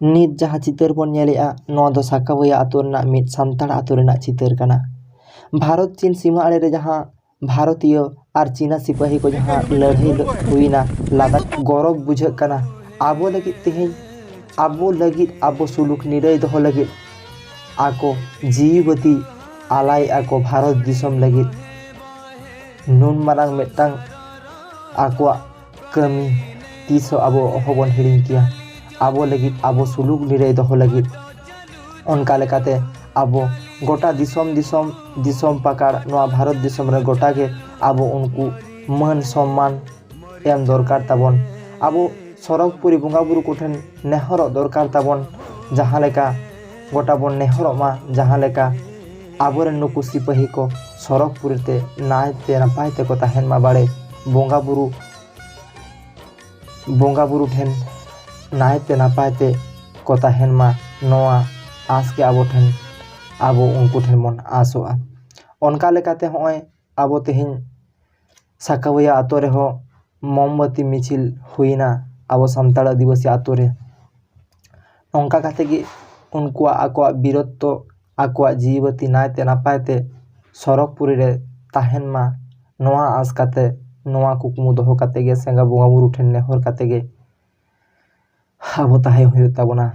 नीत जहाँ चितर बन नेलेआ नोआ दो साकावया आतो रेना मिद सान्ताड़ आतो रेना चितर कना। भारत चीन सीमा आड़े रे जहाँ भारतीय और चीना सिपाही को जहाँ लड़ाई हुईना लादा गौरव बुझाग कना। आबो लगिद तेहें आबो लगिद आबो सुलुक निराय दोहो लगिद आको जीवती आलाय आको भारत दिसम लगिद नुन मारांग मेटांग आको कमी तीसो आबो होबन हिड़िंग किया। आबो लगिद आबो सुलुक निराय दोहो लगिद उनका लेकाते आबो गोटा दिसम दिसम दिसम पाकार नोआ भारत दिसम रे गोटा के आबो उनको मान सम्मान एम दरकार ताबन। आबो सरगपुरी बंगा बुरु कोठेन नेहर दरकार ताबन जहाँ लेका गोटा बन नेहर मा जहाँ लेका आबोरेन नुकु सिपाही को सरगपुरीते नायते नपायते को ताहेन मा बाड़े बंगा बुरु ठेन नायते नपायते को ताहेन मा नोआ आस के आबो ठेन आबो उनको ठेन मन आसोआ। उनका लेकाते होय आबो तेहिं साकावया आतो रे हो मोमबत्ती मिছিল हुईना आबो सान्ताड़ आदिवासी आतो रे नोंका काते गे उनकुआ आकोआ बीरत्व आकोआ जीवती नायते नपायते सरगपुरी रे ताहेन मा नोआ आस काते नोआ कुकमु दोहो काते गे सेंगा बंगा बुरु ठेन नेहर काते गे आबो ताहे हुयु ताबोना।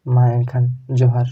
मा एनखान जोहार।